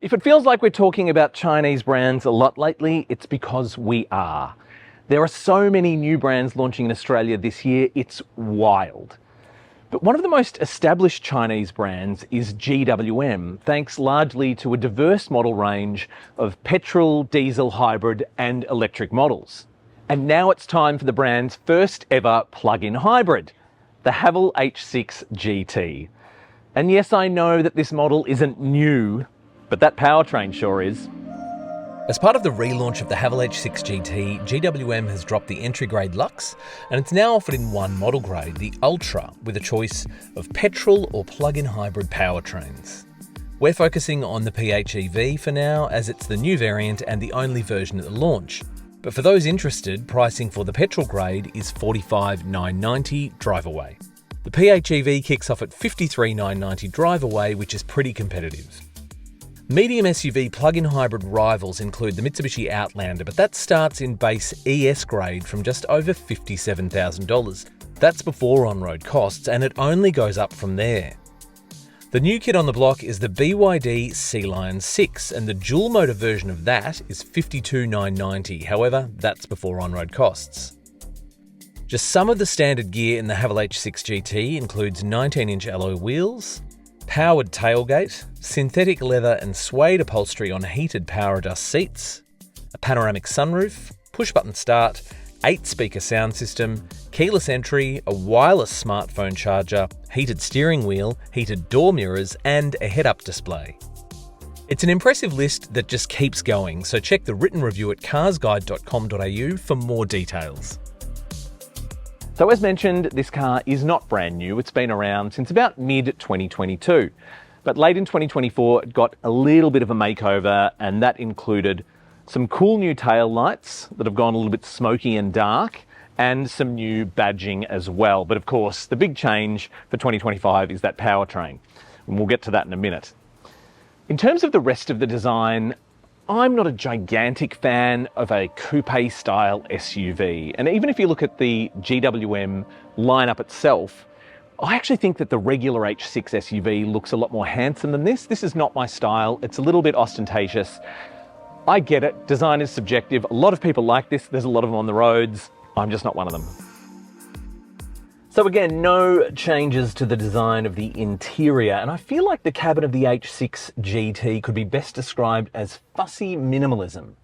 If it feels like we're talking about Chinese brands a lot lately, it's because we are. There are so many new brands launching in Australia this year, it's wild. But one of the most established Chinese brands is GWM, thanks largely to a diverse model range of petrol, diesel, hybrid and electric models. And now it's time for the brand's first ever plug-in hybrid, the Haval H6 GT. And yes, I know that this model isn't new, but that powertrain sure is. As part of the relaunch of the Haval H6 GT, GWM has dropped the entry-grade Luxe, and it's now offered in one model grade, the Ultra, with a choice of petrol or plug-in hybrid powertrains. We're focusing on the PHEV for now, as it's the new variant and the only version at the launch. But for those interested, pricing for the petrol grade is $45,990 drive away. The PHEV kicks off at $53,990 drive away, which is pretty competitive. Medium SUV plug-in hybrid rivals include the Mitsubishi Outlander, but that starts in base ES grade from just over $57,000. That's before on-road costs, and it only goes up from there. The new kid on the block is the BYD Sealion 6, and the dual-motor version of that is $52,990. However, that's before on-road costs. Just some of the standard gear in the Haval H6 GT includes 19-inch alloy wheels, powered tailgate, synthetic leather and suede upholstery on heated power adjust seats, a panoramic sunroof, push-button start, 8-speaker sound system, keyless entry, a wireless smartphone charger, heated steering wheel, heated door mirrors and a head-up display. It's an impressive list that just keeps going, so check the written review at carsguide.com.au for more details. So as mentioned, this car is not brand new. It's been around since about mid-2022. But late in 2024, it got a little bit of a makeover, and that included some cool new tail lights that have gone a little bit smoky and dark, and some new badging as well. But of course, the big change for 2025 is that powertrain, and we'll get to that in a minute. In terms of the rest of the design, I'm not a gigantic fan of a coupe-style SUV. And even if you look at the GWM lineup itself, I actually think that the regular H6 SUV looks a lot more handsome than this. This is not my style. It's a little bit ostentatious. I get it. Design is subjective. A lot of people like this. There's a lot of them on the roads. I'm just not one of them. So again, no changes to the design of the interior, and I feel like the cabin of the H6 GT could be best described as fussy minimalism.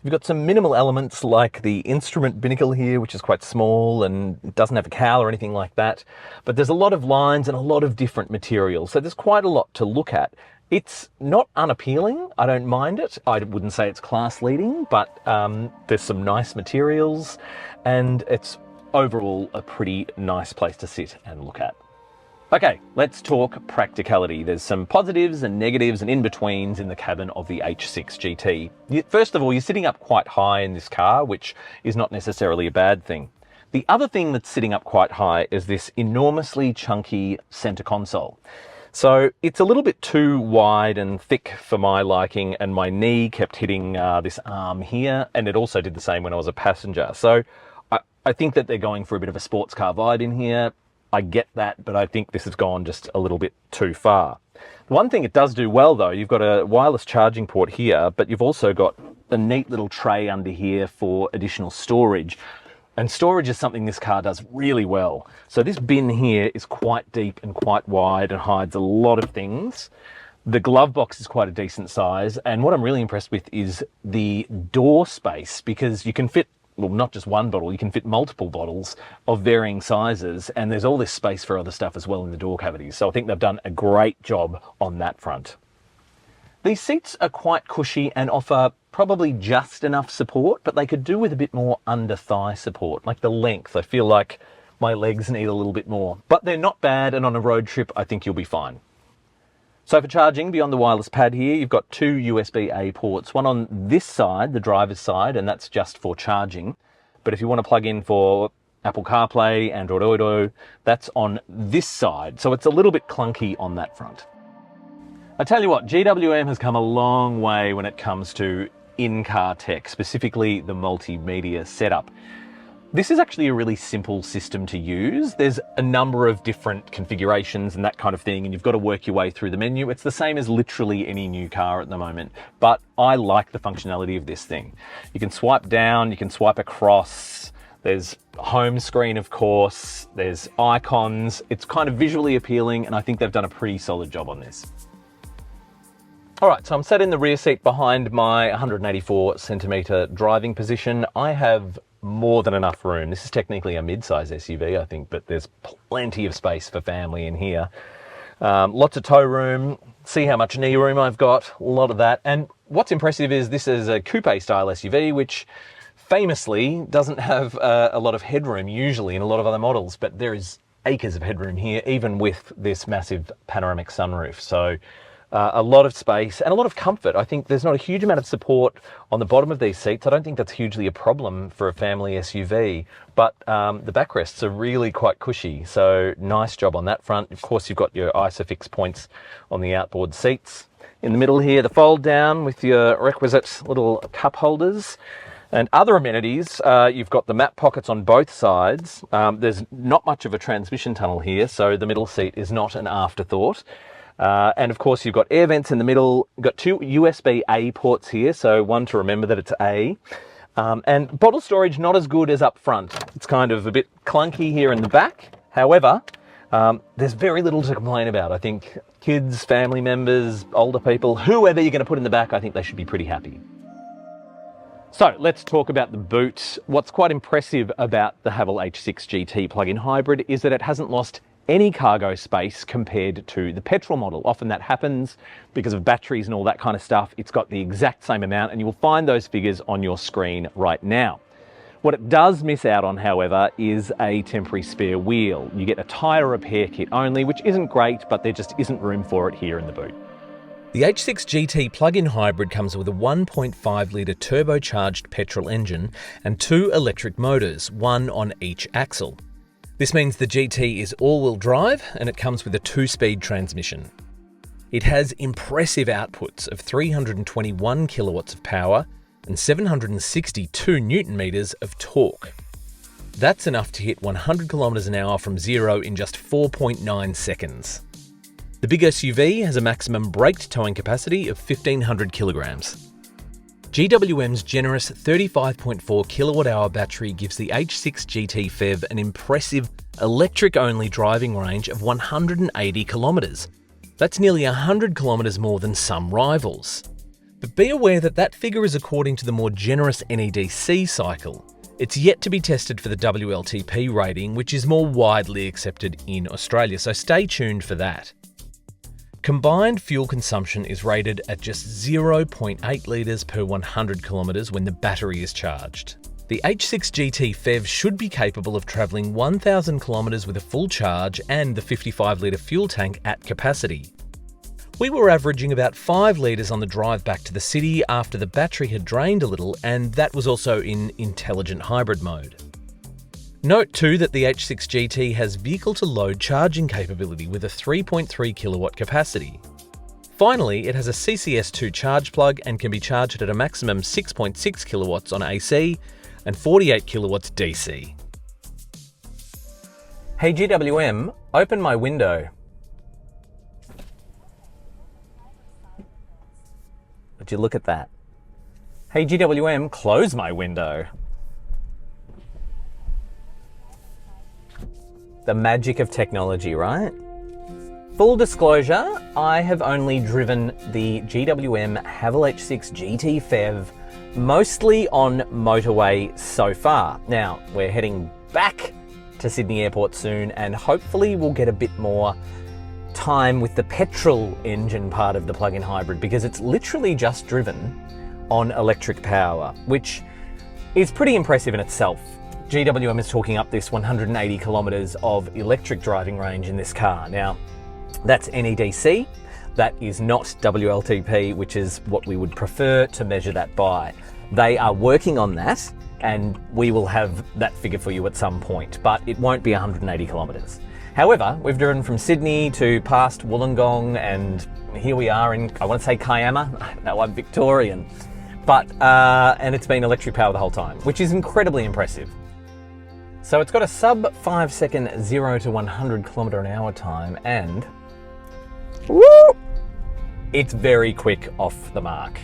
You've got some minimal elements like the instrument binnacle here, which is quite small and doesn't have a cowl or anything like that, but there's a lot of lines and a lot of different materials, so there's quite a lot to look at. It's not unappealing, I don't mind it. I wouldn't say it's class leading, but there's some nice materials, and it's overall a pretty nice place to sit and look at. Okay, let's talk practicality. There's some positives and negatives and in-betweens in the cabin of the H6 GT. First of all, you're sitting up quite high in this car, which is not necessarily a bad thing. The other thing that's sitting up quite high is this enormously chunky center console. So it's a little bit too wide and thick for my liking, and my knee kept hitting this arm here, and it also did the same when I was a passenger. So I think that they're going for a bit of a sports car vibe in here. I get that, but I think this has gone just a little bit too far. The one thing it does do well though, you've got a wireless charging port here, but you've also got a neat little tray under here for additional storage. And storage is something this car does really well. So this bin here is quite deep and quite wide and hides a lot of things. The glove box is quite a decent size. And what I'm really impressed with is the door space, because you can fit, well, not just one bottle, you can fit multiple bottles of varying sizes, and there's all this space for other stuff as well in the door cavities. So I think they've done a great job on that front. These seats are quite cushy and offer probably just enough support, but they could do with a bit more under thigh support, like the length. I feel like my legs need a little bit more, but they're not bad, and on a road trip, I think you'll be fine. So for charging, beyond the wireless pad here, you've got two USB-A ports, one on this side, the driver's side, and that's just for charging. But if you want to plug in for Apple CarPlay, Android Auto, that's on this side. So it's a little bit clunky on that front. I tell you what, GWM has come a long way when it comes to in-car tech, specifically the multimedia setup. This is actually a really simple system to use. There's a number of different configurations and that kind of thing, and you've got to work your way through the menu. It's the same as literally any new car at the moment, but I like the functionality of this thing. You can swipe down, you can swipe across, there's home screen, of course, there's icons. It's kind of visually appealing, and I think they've done a pretty solid job on this. All right, so I'm sat in the rear seat behind my 184 centimetre driving position. I have more than enough room. This is technically a mid-size SUV, I think, but there's plenty of space for family in here. Lots of tow room. See how much knee room I've got, a lot of that. And what's impressive is this is a coupe-style SUV, which famously doesn't have a lot of headroom usually in a lot of other models, but there is acres of headroom here, even with this massive panoramic sunroof. So a lot of space and a lot of comfort. I think there's not a huge amount of support on the bottom of these seats. I don't think that's hugely a problem for a family SUV, but the backrests are really quite cushy. So nice job on that front. Of course, you've got your ISOFIX points on the outboard seats. In the middle here, the fold down with your requisite little cup holders. And other amenities, you've got the map pockets on both sides. There's not much of a transmission tunnel here, so the middle seat is not an afterthought. And of course, you've got air vents in the middle. You've got two USB-A ports here, so one to remember that it's A. And bottle storage, not as good as up front. It's kind of a bit clunky here in the back. However, there's very little to complain about. I think kids, family members, older people, whoever you're going to put in the back, I think they should be pretty happy. So let's talk about the boot. What's quite impressive about the Haval H6 GT plug-in hybrid is that it hasn't lost any cargo space compared to the petrol model. Often that happens because of batteries and all that kind of stuff. It's got the exact same amount, and you will find those figures on your screen right now. What it does miss out on, however, is a temporary spare wheel. You get a tyre repair kit only, which isn't great, but there just isn't room for it here in the boot. The H6 GT plug-in hybrid comes with a 1.5 litre turbocharged petrol engine and two electric motors, one on each axle. This means the GT is all-wheel drive, and it comes with a 2-speed transmission. It has impressive outputs of 321 kilowatts of power and 762 newton meters of torque. That's enough to hit 100 kilometers an hour from zero in just 4.9 seconds. The big SUV has a maximum braked towing capacity of 1,500 kilograms. GWM's generous 35.4 kilowatt-hour battery gives the H6 GT PHEV an impressive electric-only driving range of 180 kilometres. That's nearly 100 kilometres more than some rivals. But be aware that that figure is according to the more generous NEDC cycle. It's yet to be tested for the WLTP rating, which is more widely accepted in Australia, so stay tuned for that. Combined fuel consumption is rated at just 0.8 litres per 100 kilometres when the battery is charged. The H6 GT PHEV should be capable of travelling 1,000 kilometres with a full charge and the 55 litre fuel tank at capacity. We were averaging about 5 litres on the drive back to the city after the battery had drained a little, and that was also in intelligent hybrid mode. Note too that the H6 GT has vehicle-to-load charging capability with a 3.3 kilowatt capacity. Finally, it has a CCS2 charge plug and can be charged at a maximum 6.6 kilowatts on AC and 48 kilowatts DC. Hey GWM, open my window. Would you look at that? Hey GWM, close my window. The magic of technology, right? Full disclosure, I have only driven the GWM Haval H6 GT PHEV mostly on motorway so far. Now, we're heading back to Sydney Airport soon, and hopefully we'll get a bit more time with the petrol engine part of the plug-in hybrid, because it's literally just driven on electric power, which is pretty impressive in itself. GWM is talking up this 180 kilometres of electric driving range in this car. Now, that's NEDC, that is not WLTP, which is what we would prefer to measure that by. They are working on that, and we will have that figure for you at some point, but it won't be 180 kilometres. However, we've driven from Sydney to past Wollongong, and here we are in, I want to say Kiama. No, I'm Victorian. But, and it's been electric power the whole time, which is incredibly impressive. So it's got a sub 5 second 0 to 100 km/h time, and woo, it's very quick off the mark.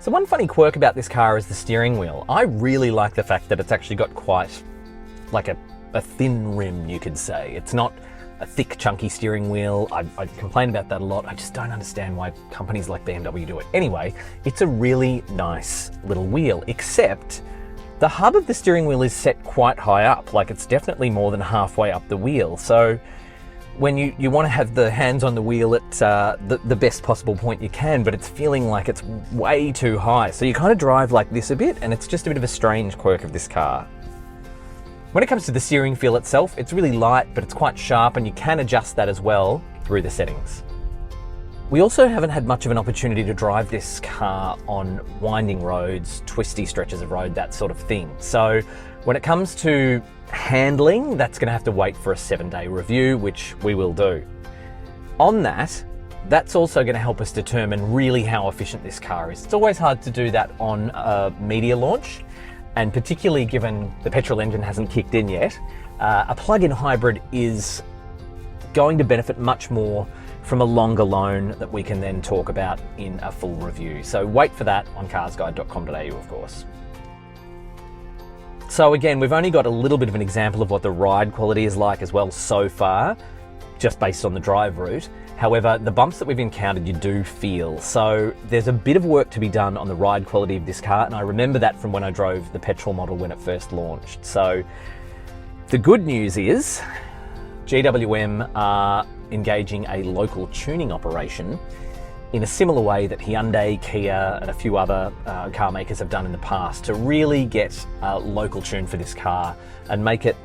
So one funny quirk about this car is the steering wheel. I really like the fact that it's actually got quite like a thin rim, you could say. It's not a thick, chunky steering wheel. I complain about that a lot. I just don't understand why companies like BMW do it. Anyway, it's a really nice little wheel, except the hub of the steering wheel is set quite high up. Like, it's definitely more than halfway up the wheel. So when you want to have the hands on the wheel at the best possible point you can, but it's feeling like it's way too high. So you kind of drive like this a bit, and it's just a bit of a strange quirk of this car. When it comes to the steering feel itself, it's really light, but it's quite sharp, and you can adjust that as well through the settings. We also haven't had much of an opportunity to drive this car on winding roads, twisty stretches of road, that sort of thing. So when it comes to handling, that's going to have to wait for a 7-day review, which we will do. On that, that's also going to help us determine really how efficient this car is. It's always hard to do that on a media launch, and particularly given the petrol engine hasn't kicked in yet, a plug-in hybrid is going to benefit much more from a longer loan that we can then talk about in a full review. So wait for that on carsguide.com.au, of course. So again, we've only got a little bit of an example of what the ride quality is like as well so far, just based on the drive route. However, the bumps that we've encountered, you do feel. So there's a bit of work to be done on the ride quality of this car, and I remember that from when I drove the petrol model when it first launched. So the good news is GWM are engaging a local tuning operation in a similar way that Hyundai, Kia, and a few other car makers have done in the past to really get a local tune for this car and make it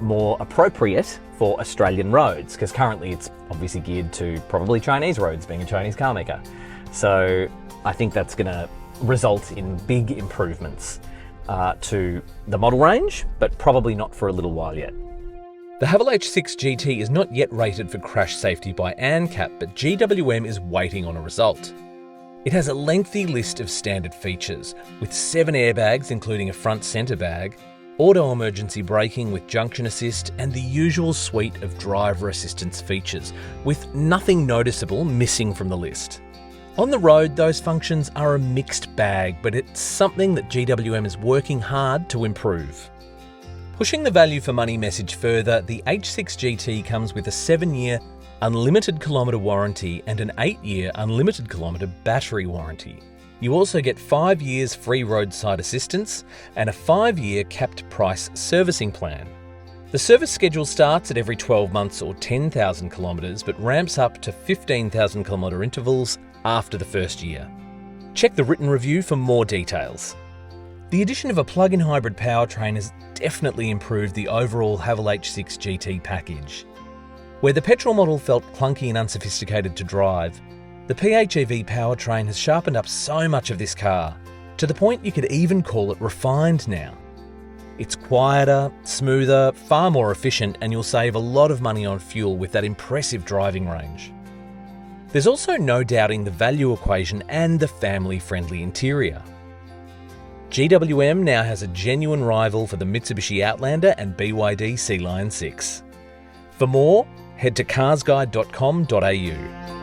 more appropriate for Australian roads, because currently it's obviously geared to probably Chinese roads, being a Chinese car maker. So I think that's going to result in big improvements to the model range, but probably not for a little while yet. The Haval H6 GT is not yet rated for crash safety by ANCAP, but GWM is waiting on a result. It has a lengthy list of standard features, with 7 airbags including a front centre bag, auto emergency braking with junction assist, and the usual suite of driver assistance features, with nothing noticeable missing from the list. On the road, those functions are a mixed bag, but it's something that GWM is working hard to improve. Pushing the value for money message further, the H6 GT comes with a 7-year unlimited kilometre warranty and an 8-year unlimited kilometre battery warranty. You also get 5 years free roadside assistance and a 5-year capped price servicing plan. The service schedule starts at every 12 months or 10,000 kilometres, but ramps up to 15,000 kilometre intervals after the first year. Check the written review for more details. The addition of a plug-in hybrid powertrain has definitely improved the overall Haval H6 GT package. Where the petrol model felt clunky and unsophisticated to drive, the PHEV powertrain has sharpened up so much of this car, to the point you could even call it refined now. It's quieter, smoother, far more efficient, and you'll save a lot of money on fuel with that impressive driving range. There's also no doubting the value equation and the family-friendly interior. GWM now has a genuine rival for the Mitsubishi Outlander and BYD Sealion 6. For more, head to carsguide.com.au.